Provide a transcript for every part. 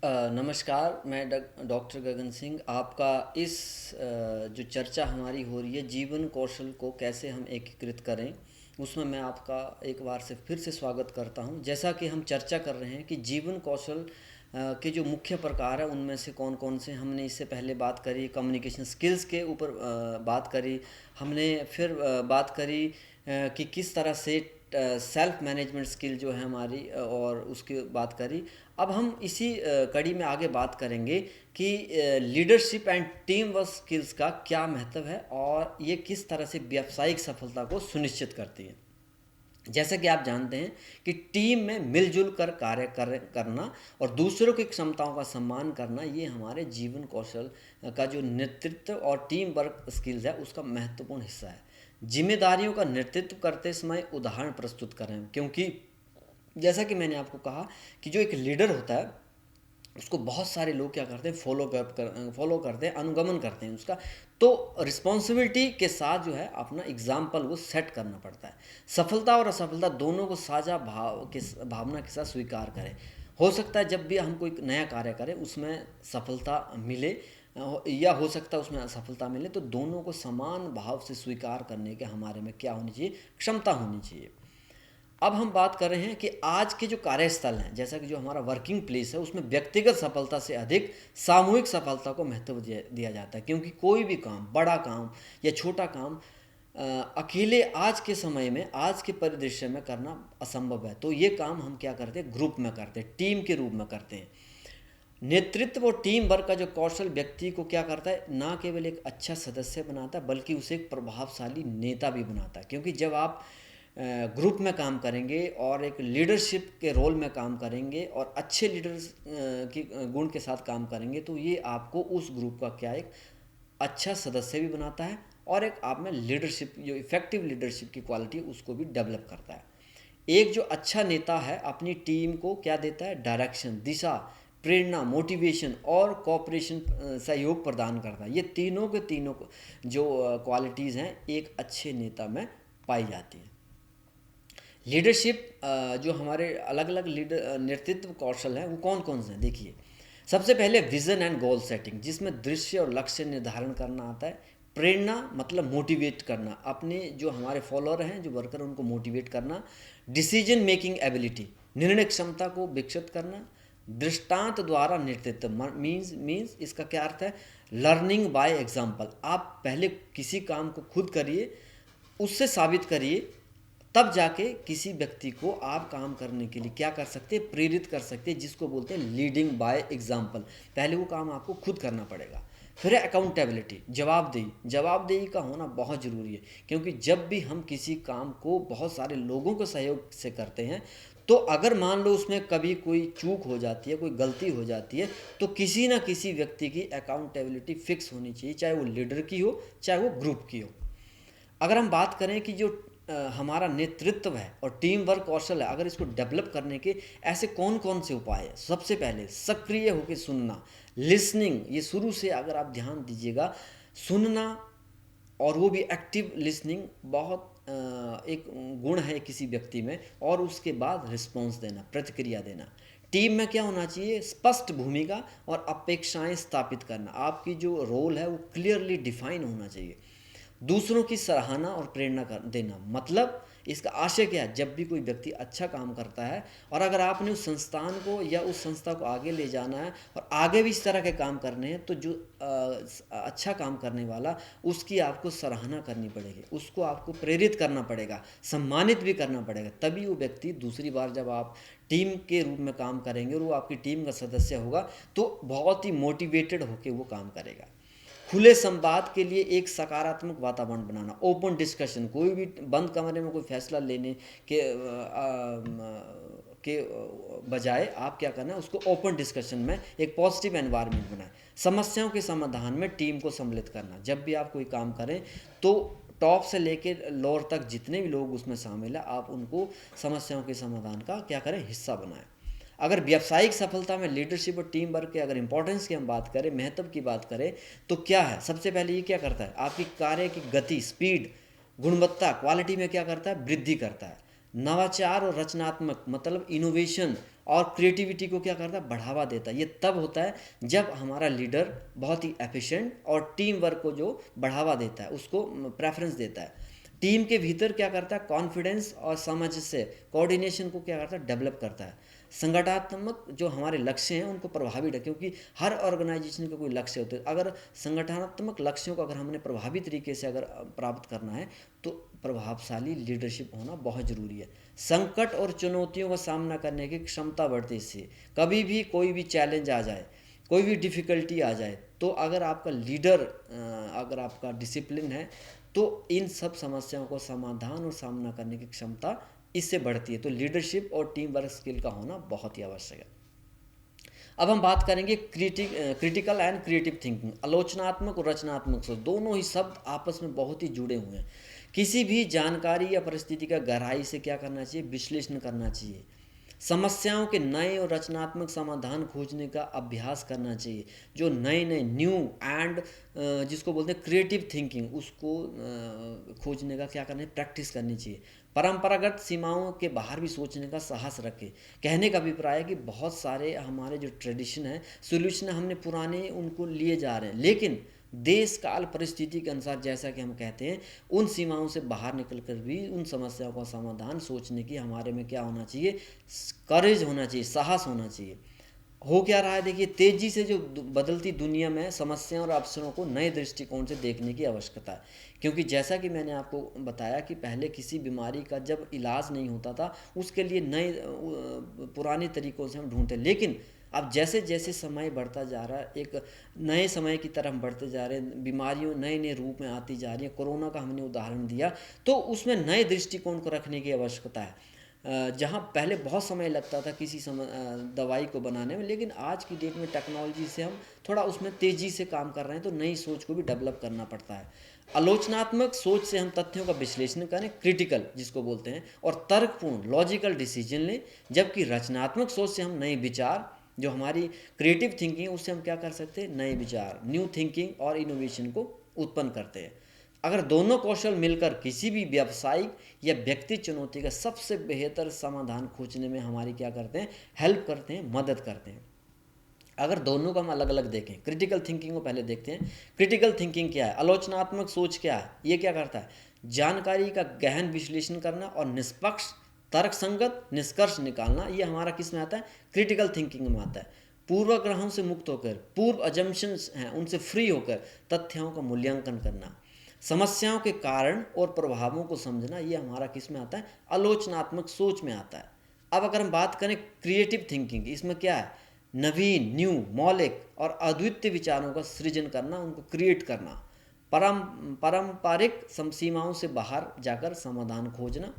नमस्कार, मैं डॉक्टर गगन सिंह। आपका इस जो चर्चा हमारी हो रही है, जीवन कौशल को कैसे हम एकीकृत करें, उसमें मैं आपका एक बार से फिर से स्वागत करता हूं। जैसा कि हम चर्चा कर रहे हैं कि जीवन कौशल के जो मुख्य प्रकार है उनमें से कौन कौन से, हमने इससे पहले बात करी कम्युनिकेशन स्किल्स के ऊपर, बात करी हमने। फिर बात करी कि किस तरह से सेल्फ मैनेजमेंट स्किल जो है हमारी, और उसकी बात करी। अब हम इसी कड़ी में आगे बात करेंगे कि leadership and team work skills का क्या महत्व है और ये किस तरह से व्यावसायिक सफलता को सुनिश्चित करती है। जैसा कि आप जानते हैं कि टीम में मिलजुल कर करना और दूसरों की क्षमताओं का सम्मान करना, ये हमारे जीवन कौशल का जो नेतृत्व और टीम वर्क स्किल्स है उसका महत्वपूर्ण हिस्सा है। जिम्मेदारियों का नेतृत्व करते समय उदाहरण प्रस्तुत करें, क्योंकि जैसा कि मैंने आपको कहा कि जो एक लीडर होता है उसको बहुत सारे लोग क्या करते हैं, फॉलो करते हैं, अनुगमन करते हैं उसका। तो रिस्पॉन्सिबिलिटी के साथ जो है अपना एग्जाम्पल वो सेट करना पड़ता है। सफलता और असफलता दोनों को साझा भावना के साथ स्वीकार करें। हो सकता है जब भी हम कोई नया कार्य करें उसमें सफलता मिले, या हो सकता है उसमें असफलता मिले, तो दोनों को समान भाव से स्वीकार करने के हमारे में क्या होनी चाहिए, क्षमता होनी चाहिए। अब हम बात कर रहे हैं कि आज के जो कार्यस्थल हैं, जैसा कि जो हमारा वर्किंग प्लेस है, उसमें व्यक्तिगत सफलता से अधिक सामूहिक सफलता को महत्व दिया जाता है। क्योंकि कोई भी काम, बड़ा काम या छोटा काम, अकेले आज के समय में, आज के परिदृश्य में करना असंभव है। तो ये काम हम क्या करते हैं, ग्रुप में करते हैं, टीम के रूप में करते हैं। नेतृत्व और टीम वर्क का जो कौशल व्यक्ति को क्या करता है, ना केवल एक अच्छा सदस्य बनाता है बल्कि उसे एक प्रभावशाली नेता भी बनाता है। क्योंकि जब आप ग्रुप में काम करेंगे और एक लीडरशिप के रोल में काम करेंगे और अच्छे लीडर्स की गुण के साथ काम करेंगे, तो ये आपको उस ग्रुप का क्या, एक अच्छा सदस्य भी बनाता है और एक आप में लीडरशिप, जो इफेक्टिव लीडरशिप की क्वालिटी उसको भी डेवलप करता है। एक जो अच्छा नेता है अपनी टीम को क्या देता है, डायरेक्शन, दिशा, प्रेरणा, मोटिवेशन और कॉपरेशन, सहयोग प्रदान करता है। ये तीनों के तीनों जो क्वालिटीज़ हैं एक अच्छे नेता में पाई जाती हैं। लीडरशिप, जो हमारे अलग अलग लीडर नेतृत्व कौशल हैं वो कौन कौन से हैं, देखिए। सबसे पहले विजन एंड गोल सेटिंग, जिसमें दृश्य और लक्ष्य निर्धारण करना आता है। प्रेरणा मतलब मोटिवेट करना, अपने जो हमारे फॉलोअर हैं, जो वर्कर, उनको मोटिवेट करना। डिसीजन मेकिंग एबिलिटी, निर्णय क्षमता को विकसित करना। दृष्टांत द्वारा नेतृत्व, मीन्स इसका क्या अर्थ है, लर्निंग बाय एग्जाम्पल। आप पहले किसी काम को खुद करिए, उससे साबित करिए, तब जाके किसी व्यक्ति को आप काम करने के लिए क्या कर सकते हैं, प्रेरित कर सकते हैं, जिसको बोलते हैं लीडिंग बाय एग्जाम्पल। पहले वो काम आपको खुद करना पड़ेगा। फिर है अकाउंटेबिलिटी, जवाबदेही। जवाबदेही का होना बहुत ज़रूरी है, क्योंकि जब भी हम किसी काम को बहुत सारे लोगों के सहयोग से करते हैं, तो अगर मान लो उसमें कभी कोई चूक हो जाती है, कोई गलती हो जाती है, तो किसी ना किसी व्यक्ति की अकाउंटेबिलिटी फिक्स होनी चाहिए, चाहे वो लीडर की हो, चाहे वो ग्रुप की हो। अगर हम बात करें कि जो हमारा नेतृत्व है और टीम वर्क कौशल है, अगर इसको डेवलप करने के ऐसे कौन कौन से उपाय हैं, सबसे पहले सक्रिय होकर सुनना, लिसनिंग। ये शुरू से अगर आप ध्यान दीजिएगा, सुनना, और वो भी एक्टिव लिसनिंग बहुत एक गुण है किसी व्यक्ति में। और उसके बाद रिस्पॉन्स देना, प्रतिक्रिया देना। टीम में क्या होना चाहिए, स्पष्ट भूमिका और अपेक्षाएं स्थापित करना। आपकी जो रोल है वो क्लियरली डिफाइन होना चाहिए। दूसरों की सराहना और प्रेरणा कर देना, मतलब इसका आशय क्या है, जब भी कोई व्यक्ति अच्छा काम करता है और अगर आपने उस संस्थान को या उस संस्था को आगे ले जाना है और आगे भी इस तरह के काम करने हैं, तो जो अच्छा काम करने वाला, उसकी आपको सराहना करनी पड़ेगी, उसको आपको प्रेरित करना पड़ेगा, सम्मानित भी करना पड़ेगा। तभी वो व्यक्ति दूसरी बार जब आप टीम के रूप में काम करेंगे और वो आपकी टीम का सदस्य होगा, तो बहुत ही मोटिवेटेड होकर वो काम करेगा। खुले संवाद के लिए एक सकारात्मक वातावरण बनाना, ओपन डिस्कशन। कोई भी बंद कमरे में कोई फैसला लेने के के बजाय आप क्या करना है, उसको ओपन डिस्कशन में एक पॉजिटिव एनवायरनमेंट बनाएं। समस्याओं के समाधान में टीम को सम्मिलित करना, जब भी आप कोई काम करें तो टॉप से लेके लोअर तक जितने भी लोग उसमें शामिल हैं, आप उनको समस्याओं के समाधान का क्या करें, हिस्सा बनाएं। अगर व्यावसायिक सफलता में लीडरशिप और टीम वर्क के अगर इंपॉर्टेंस की हम बात करें, महत्व की बात करें, तो क्या है, सबसे पहले ये क्या करता है, आपकी कार्य की गति, स्पीड, गुणवत्ता, क्वालिटी में क्या करता है, वृद्धि करता है। नवाचार और रचनात्मक मतलब इनोवेशन और क्रिएटिविटी को क्या करता है, बढ़ावा देता है। ये तब होता है जब हमारा लीडर बहुत ही एफिशिएंट और टीम वर्क को जो बढ़ावा देता है, उसको प्रेफरेंस देता है। टीम के भीतर क्या करता है, कॉन्फिडेंस और समझ से कोऑर्डिनेशन को क्या करता है, डेवलप करता है। संगठनात्मक जो हमारे लक्ष्य हैं उनको प्रभावी रखें, क्योंकि हर ऑर्गेनाइजेशन का कोई लक्ष्य होते हैं। अगर संगठनात्मक लक्ष्यों को अगर हमने प्रभावी तरीके से अगर प्राप्त करना है तो प्रभावशाली लीडरशिप होना बहुत ज़रूरी है। संकट और चुनौतियों का सामना करने की क्षमता बढ़ती है इससे। कभी भी कोई भी चैलेंज आ जाए, कोई भी डिफ़िकल्टी आ जाए, तो अगर आपका लीडर अगर आपका डिसिप्लिन है तो इन सब समस्याओं को समाधान और सामना करने की क्षमता इससे बढ़ती है। तो लीडरशिप और टीम वर्क स्किल का होना बहुत ही आवश्यक है। अब हम बात करेंगे क्रिटिकल एंड क्रिएटिव थिंकिंग। आलोचनात्मक और रचनात्मक सोच, दोनों ही शब्द आपस में बहुत ही जुड़े हुए हैं। किसी भी जानकारी या परिस्थिति का गहराई से क्या करना चाहिए, विश्लेषण करना चाहिए। समस्याओं के नए और रचनात्मक समाधान खोजने का अभ्यास करना चाहिए। जो नए नए न्यू एंड जिसको बोलते हैं क्रिएटिव थिंकिंग, उसको खोजने का क्या करना है, प्रैक्टिस करनी चाहिए। परंपरागत सीमाओं के बाहर भी सोचने का साहस रखें। कहने का अभिप्राय है कि बहुत सारे हमारे जो ट्रेडिशन है, सोल्यूशन हमने पुराने उनको लिए जा रहे हैं, लेकिन देश काल परिस्थिति के अनुसार जैसा कि हम कहते हैं, उन सीमाओं से बाहर निकल कर भी उन समस्याओं का समाधान सोचने की हमारे में क्या होना चाहिए, करेज होना चाहिए, साहस होना चाहिए। हो क्या रहा है, देखिए तेजी से जो बदलती दुनिया में समस्याओं और अवसरों को नए दृष्टिकोण से देखने की आवश्यकता है। क्योंकि जैसा कि मैंने आपको बताया कि पहले किसी बीमारी का जब इलाज नहीं होता था, उसके लिए नए पुराने तरीकों से हम ढूंढते, लेकिन अब जैसे जैसे समय बढ़ता जा रहा है, एक नए समय की तरफ बढ़ते जा रहे हैं, बीमारियों नए नए रूप में आती जा रही है। कोरोना का हमने उदाहरण दिया, तो उसमें नए दृष्टिकोण को रखने की आवश्यकता है। जहाँ पहले बहुत समय लगता था किसी दवाई को बनाने में, लेकिन आज की डेट में टेक्नोलॉजी से हम थोड़ा उसमें तेज़ी से काम कर रहे हैं, तो नई सोच को भी डेवलप करना पड़ता है। आलोचनात्मक सोच से हम तथ्यों का विश्लेषण करें, क्रिटिकल जिसको बोलते हैं, और तर्कपूर्ण लॉजिकल डिसीजन लें। जबकि रचनात्मक सोच से हम नए विचार, जो हमारी क्रिएटिव थिंकिंग है, उससे हम क्या कर सकते हैं, नए विचार, न्यू थिंकिंग और इनोवेशन को उत्पन्न करते हैं। अगर दोनों कौशल मिलकर किसी भी व्यावसायिक या व्यक्ति चुनौती का सबसे बेहतर समाधान खोजने में हमारी क्या करते हैं, हेल्प करते हैं, मदद करते हैं। अगर दोनों को हम अलग अलग देखें, क्रिटिकल थिंकिंग को पहले देखते हैं। क्रिटिकल थिंकिंग क्या है, आलोचनात्मक सोच क्या है, ये क्या करता है, जानकारी का गहन विश्लेषण करना और निष्पक्ष तर्कसंगत निष्कर्ष निकालना। ये हमारा किस में आता है, क्रिटिकल थिंकिंग में आता है। पूर्वाग्रहों से मुक्त होकर, पूर्व अजम्पशंस हैं उनसे फ्री होकर तथ्यों का मूल्यांकन करना। समस्याओं के कारण और प्रभावों को समझना, ये हमारा किस में आता है, आलोचनात्मक सोच में आता है। अब अगर हम बात करें क्रिएटिव थिंकिंग, इसमें क्या है, नवीन, न्यू, मौलिक और अद्वितीय विचारों का सृजन करना, उनको क्रिएट करना। पारंपरिक सीमाओं से बाहर जाकर समाधान खोजना,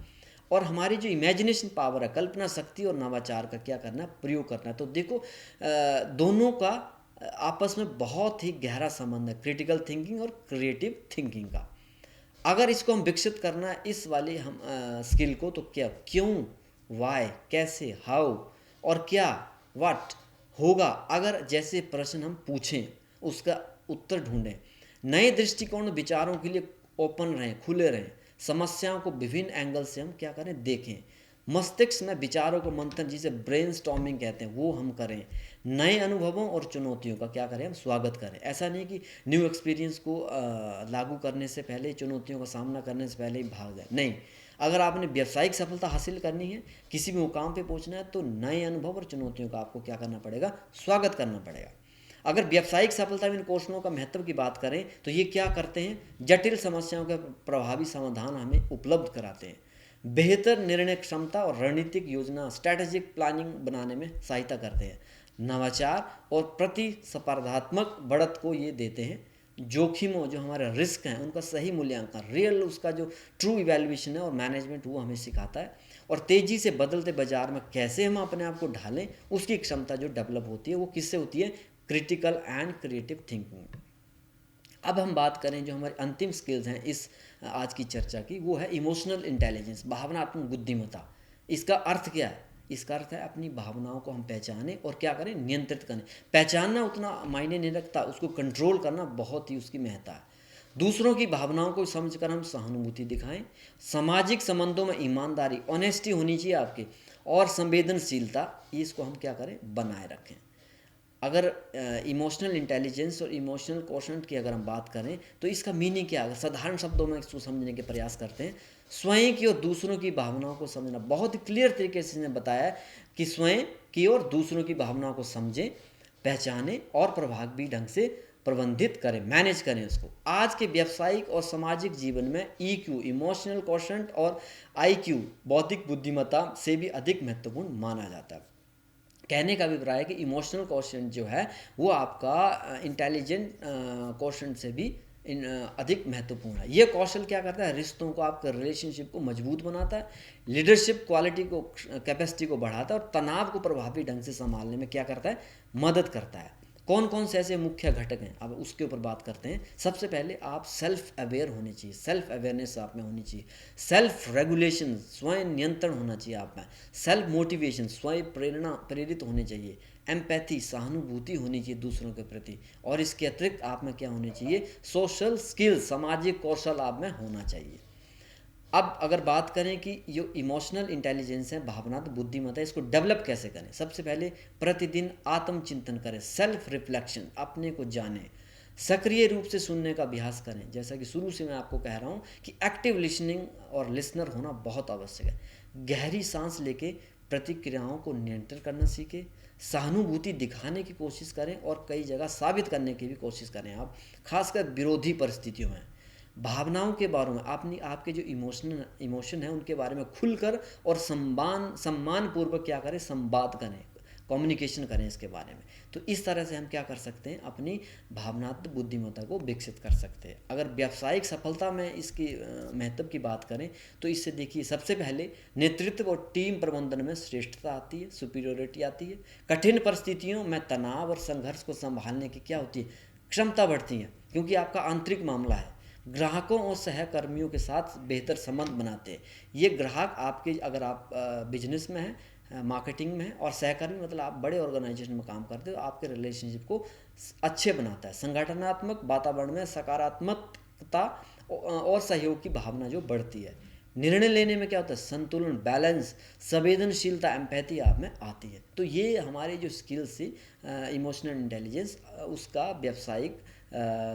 और हमारी जो इमेजिनेशन पावर है, कल्पना शक्ति और नवाचार का क्या करना है, प्रयोग करना है। तो देखो दोनों का आपस में बहुत ही गहरा संबंध है, क्रिटिकल थिंकिंग और क्रिएटिव थिंकिंग का। अगर इसको हम विकसित करना है इस वाली हम स्किल को, तो क्या, क्यों, वाई, कैसे, हाउ, और क्या, व्हाट होगा अगर जैसे प्रश्न हम पूछें, उसका उत्तर ढूंढें। नए दृष्टिकोण विचारों के लिए ओपन रहें, खुले रहें। समस्याओं को विभिन्न एंगल से हम क्या करें, देखें। मस्तिष्क में विचारों को मंथन, जिसे ब्रेन स्टॉर्मिंग कहते हैं, वो हम करें। नए अनुभवों और चुनौतियों का क्या करें, हम स्वागत करें। ऐसा नहीं कि न्यू एक्सपीरियंस को लागू करने से पहले, चुनौतियों का सामना करने से पहले ही भाग जाए, नहीं। अगर आपने व्यावसायिक सफलता हासिल करनी है, किसी भी मुकाम पे पहुंचना है, तो नए अनुभव और चुनौतियों का आपको क्या करना पड़ेगा, स्वागत करना पड़ेगा। अगर व्यावसायिक सफलता में इन कौशलों का महत्व की बात करें, तो ये क्या करते हैं, जटिल समस्याओं का प्रभावी समाधान हमें उपलब्ध कराते हैं। बेहतर निर्णय क्षमता और रणनीतिक योजना, स्ट्रैटेजिक प्लानिंग बनाने में सहायता करते हैं। नवाचार और प्रतिस्पर्धात्मक बढ़त को ये देते हैं। जोखिमों, जो हमारे रिस्क हैं, उनका सही मूल्यांकन, रियल उसका जो ट्रू इवैल्यूएशन है और मैनेजमेंट, वो हमें सिखाता है। और तेज़ी से बदलते बाजार में कैसे हम अपने आप को ढालें, उसकी क्षमता जो डेवलप होती है, वो किससे होती है, क्रिटिकल एंड क्रिएटिव थिंकिंग। अब हम बात करें जो हमारी अंतिम स्किल्स हैं इस आज की चर्चा की, वो है इमोशनल इंटेलिजेंस, भावनात्मक बुद्धिमत्ता। इसका अर्थ क्या है, इसका अर्थ है अपनी भावनाओं को हम पहचानें और क्या करें, नियंत्रित करें। पहचानना उतना मायने नहीं रखता, उसको कंट्रोल करना बहुत ही उसकी महत्ता है। दूसरों की भावनाओं को समझकर हम सहानुभूति दिखाएं। सामाजिक संबंधों में ईमानदारी, ऑनेस्टी होनी चाहिए आपकी, और संवेदनशीलता, इसको हम क्या करें, बनाए रखें। अगर इमोशनल इंटेलिजेंस और इमोशनल क्वोशंट की अगर हम बात करें तो इसका मीनिंग क्या है, अगर साधारण शब्दों में इसको समझने के प्रयास करते हैं, स्वयं की और दूसरों की भावनाओं को समझना। बहुत ही क्लियर तरीके से इसने बताया है कि स्वयं की और दूसरों की भावनाओं को समझें, पहचानें और प्रभावी ढंग से प्रबंधित करें, मैनेज करें उसको। आज के व्यावसायिक और सामाजिक जीवन में ईक्यू, इमोशनल क्वोशंट, और आईक्यू, बौद्धिक बुद्धिमत्ता से भी अधिक महत्वपूर्ण माना जाता है। कहने का अभिप्राय है कि इमोशनल क्वोशंट जो है वो आपका इंटेलिजेंट क्वोशंट से भी अधिक महत्वपूर्ण है। ये कौशल क्या करता है, रिश्तों को, आपके रिलेशनशिप को मजबूत बनाता है, लीडरशिप क्वालिटी को, कैपेसिटी को बढ़ाता है, और तनाव को प्रभावी ढंग से संभालने में क्या करता है, मदद करता है। कौन कौन से ऐसे मुख्य घटक हैं, अब उसके ऊपर बात करते हैं। सबसे पहले आप सेल्फ अवेयर होने चाहिए, सेल्फ अवेयरनेस आप में होनी चाहिए। सेल्फ रेगुलेशन, स्वयं नियंत्रण होना चाहिए आप में। सेल्फ मोटिवेशन, स्वयं प्रेरित होने चाहिए। एम्पैथी, सहानुभूति होनी चाहिए दूसरों के प्रति। और इसके अतिरिक्त आप में क्या होनी चाहिए, सोशल स्किल, सामाजिक कौशल आप में होना चाहिए। अब अगर बात करें कि जो इमोशनल इंटेलिजेंस है, भावनात्मक बुद्धिमत्ता, इसको डेवलप कैसे करें। सबसे पहले प्रतिदिन आत्मचिंतन करें, सेल्फ रिफ्लेक्शन, अपने को जानें। सक्रिय रूप से सुनने का अभ्यास करें, जैसा कि शुरू से मैं आपको कह रहा हूँ कि एक्टिव लिसनिंग और लिसनर होना बहुत आवश्यक है। गहरी सांस लेके प्रतिक्रियाओं को नियंत्रण करना सीखें। सहानुभूति दिखाने की कोशिश करें और कई जगह साबित करने की भी कोशिश करें आप, खासकर विरोधी परिस्थितियों में। भावनाओं के बारे में आपके जो इमोशन है उनके बारे में खुलकर और सम्मानपूर्वक क्या करें, संवाद करें, कम्युनिकेशन करें इसके बारे में। तो इस तरह से हम क्या कर सकते हैं, अपनी भावनात्मक बुद्धिमत्ता को विकसित कर सकते हैं। अगर व्यावसायिक सफलता में इसकी महत्व की बात करें तो इससे देखिए, सबसे पहले नेतृत्व और टीम प्रबंधन में श्रेष्ठता आती है, सुपीरियोरिटी आती है। कठिन परिस्थितियों में तनाव और संघर्ष को संभालने की क्या होती है, क्षमता बढ़ती है, क्योंकि आपका आंतरिक मामला है। ग्राहकों और सहकर्मियों के साथ बेहतर संबंध बनाते हैं। ये ग्राहक आपके, अगर आप बिजनेस में हैं, मार्केटिंग में है, और सहकर्मी मतलब आप बड़े ऑर्गेनाइजेशन में काम करते हो, आपके रिलेशनशिप को अच्छे बनाता है। संगठनात्मक वातावरण में सकारात्मकता और सहयोग की भावना जो बढ़ती है। निर्णय लेने में क्या होता है, संतुलन, बैलेंस, संवेदनशीलता, एम्पैथी आप में आती है। तो ये हमारी जो स्किल्स थी, इमोशनल इंटेलिजेंस, उसका व्यावसायिक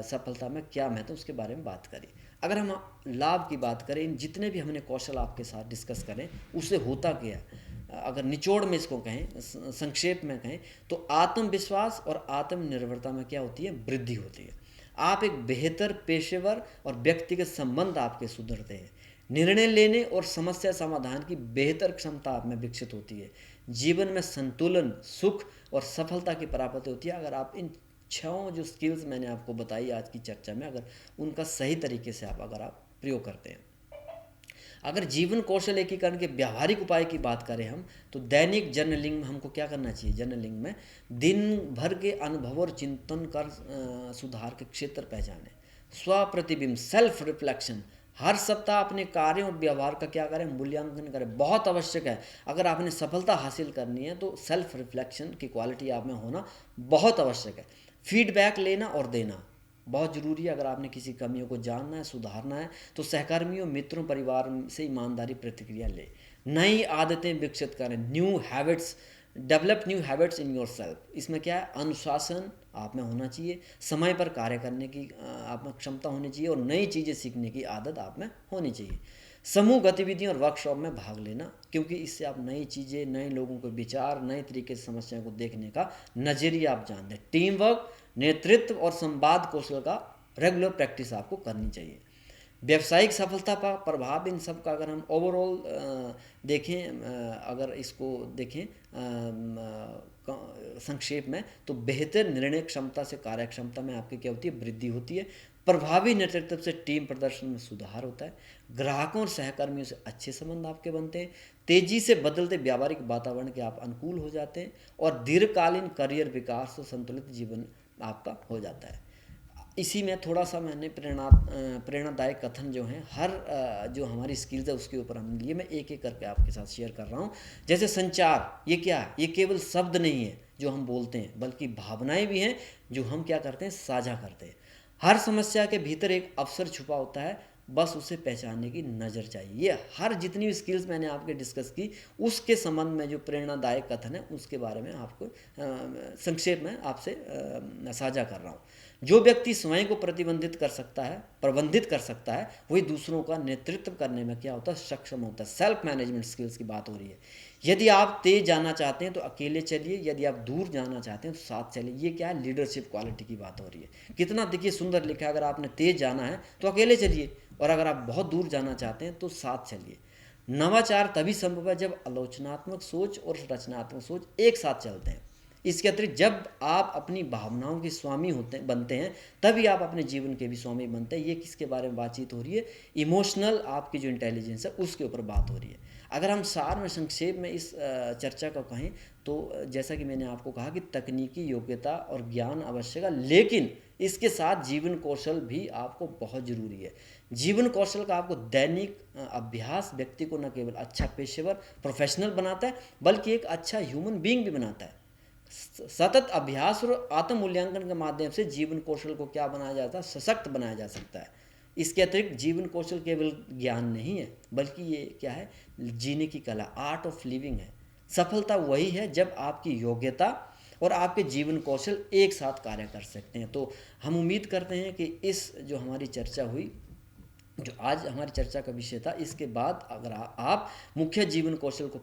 सफलता में क्या महत्व, उसके बारे में बात करें। अगर हम लाभ की बात करें, इन जितने भी हमने कौशल आपके साथ डिस्कस करें, उससे होता क्या है, अगर निचोड़ में इसको कहें, संक्षेप में कहें, तो आत्मविश्वास और आत्मनिर्भरता में क्या होती है, वृद्धि होती है। आप एक बेहतर पेशेवर और व्यक्तिगत संबंध आपके सुधरते हैं। निर्णय लेने और समस्या समाधान की बेहतर क्षमता आप में विकसित होती है। जीवन में संतुलन, सुख और सफलता की प्राप्ति होती है अगर आप इन 6 जो स्किल्स मैंने आपको बताई आज की चर्चा में, अगर उनका सही तरीके से अगर आप प्रयोग करते हैं। अगर जीवन कौशल एकीकरण के व्यावहारिक उपाय की बात करें हम, तो दैनिक जर्नलिंग में हमको क्या करना चाहिए, जर्नलिंग में दिन भर के अनुभव और चिंतन कर सुधार के क्षेत्र पहचानें। स्व प्रतिबिंब, सेल्फ रिफ्लेक्शन, हर सप्ताह अपने कार्यों और व्यवहार का क्या करें, मूल्यांकन करें, बहुत आवश्यक है। अगर आपने सफलता हासिल करनी है तो सेल्फ रिफ्लेक्शन की क्वालिटी आप में होना बहुत आवश्यक है। फीडबैक लेना और देना बहुत ज़रूरी है। अगर आपने किसी कमियों को जानना है, सुधारना है, तो सहकर्मियों, मित्रों, परिवार से ईमानदारी प्रतिक्रिया ले। नई आदतें विकसित करें, new habits, develop new habits in your self. इसमें क्या है, अनुशासन आप में होना चाहिए, समय पर कार्य करने की आप में क्षमता होनी चाहिए, और नई चीज़ें सीखने की आदत आप में होनी चाहिए। समूह गतिविधियों और वर्कशॉप में भाग लेना, क्योंकि इससे आप नई चीज़ें, नए लोगों के विचार, नए तरीके से समस्याओं को देखने का नज़रिया आप जानते हैं। टीम वर्क, नेतृत्व और संवाद कौशल का रेगुलर प्रैक्टिस आपको करनी चाहिए। व्यावसायिक सफलता का प्रभाव इन सब का अगर हम ओवरऑल देखें, अगर इसको देखें संक्षेप में, तो बेहतर निर्णय क्षमता से कार्यक्षमता में आपकी क्या होती है, वृद्धि होती है। प्रभावी नेतृत्व से टीम प्रदर्शन में सुधार होता है। ग्राहकों और सहकर्मियों से अच्छे संबंध आपके बनते हैं। तेजी से बदलते व्यावहारिक वातावरण के आप अनुकूल हो जाते हैं, और दीर्घकालीन करियर विकास और संतुलित जीवन आपका हो जाता है। इसी में थोड़ा सा मैंने प्रेरणादायक कथन जो हैं, हर जो हमारी स्किल्स है उसके ऊपर हम लिए, मैं एक एक करके आपके साथ शेयर कर रहा हूँ। जैसे संचार, ये क्या है, ये केवल शब्द नहीं है जो हम बोलते हैं, बल्कि भावनाएं भी हैं जो हम क्या करते हैं, साझा करते हैं। हर समस्या के भीतर एक अवसर छुपा होता है, बस उसे पहचानने की नज़र चाहिए। ये हर जितनी भी स्किल्स मैंने आपके डिस्कस की, उसके संबंध में जो प्रेरणादायक कथन है उसके बारे में आपको संक्षेप में आपसे साझा कर रहा हूँ। जो व्यक्ति स्वयं को प्रबंधित कर सकता है, वही दूसरों का नेतृत्व करने में क्या होता है, सक्षम होता है। सेल्फ मैनेजमेंट स्किल्स की बात हो रही है। यदि आप तेज जाना चाहते हैं तो अकेले चलिए, यदि आप दूर जाना चाहते हैं तो साथ चलिए। ये क्या है, लीडरशिप क्वालिटी की बात हो रही है। कितना देखिए सुंदर लिखा है, अगर आपने तेज जाना है तो अकेले चलिए, और अगर आप बहुत दूर जाना चाहते हैं तो साथ चलिए। नवाचार तभी संभव है जब आलोचनात्मक सोच और रचनात्मक सोच एक साथ चलते हैं। इसके अतिरिक्त जब आप अपनी भावनाओं के स्वामी बनते हैं, तभी आप अपने जीवन के भी स्वामी बनते हैं। ये किसके बारे में बातचीत हो रही है, इमोशनल आपकी जो इंटेलिजेंस है उसके ऊपर बात हो रही है। अगर हम सार में संक्षेप में इस चर्चा को कहें तो जैसा कि मैंने आपको कहा कि तकनीकी योग्यता और ज्ञान आवश्यक है, लेकिन इसके साथ जीवन कौशल भी आपको बहुत ज़रूरी है। जीवन कौशल का आपको दैनिक अभ्यास व्यक्ति को न केवल अच्छा पेशेवर प्रोफेशनल बनाता है, बल्कि एक अच्छा ह्यूमन बीइंग भी बनाता है। सतत अभ्यास और आत्म मूल्यांकन के माध्यम से जीवन कौशल को क्या बनाया जाता है, सशक्त बनाया जा सकता है। इसके अतिरिक्त जीवन कौशल केवल ज्ञान नहीं है, बल्कि ये क्या है, जीने की कला, आर्ट ऑफ लिविंग है। सफलता वही है जब आपकी योग्यता और आपके जीवन कौशल एक साथ कार्य कर सकते हैं। तो हम उम्मीद करते हैं कि इस जो हमारी चर्चा हुई, जो आज हमारी चर्चा का विषय था, इसके बाद अगर आप मुख्य जीवन कौशल को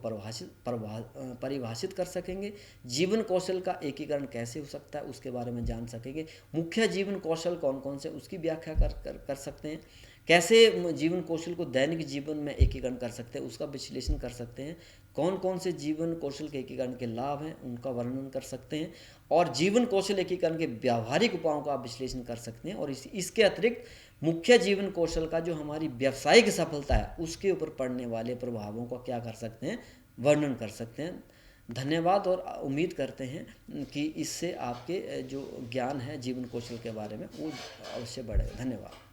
परिभाषित कर सकेंगे, जीवन कौशल का एकीकरण कैसे हो सकता है उसके बारे में जान सकेंगे, मुख्य जीवन कौशल कौन कौन से उसकी व्याख्या कर सकते हैं, कैसे जीवन कौशल को दैनिक जीवन में एकीकरण कर सकते हैं उसका विश्लेषण कर सकते हैं, कौन कौन से जीवन कौशल के एकीकरण के लाभ हैं उनका वर्णन कर सकते हैं, और जीवन कौशल एकीकरण के व्यावहारिक उपायों का आप विश्लेषण कर सकते हैं। और इसके अतिरिक्त मुख्य जीवन कौशल का जो हमारी व्यावसायिक सफलता है उसके ऊपर पड़ने वाले प्रभावों का क्या कर सकते हैं, वर्णन कर सकते हैं। धन्यवाद, और उम्मीद करते हैं कि इससे आपके जो ज्ञान है जीवन कौशल के बारे में वो अवश्य बढ़ेगा। धन्यवाद।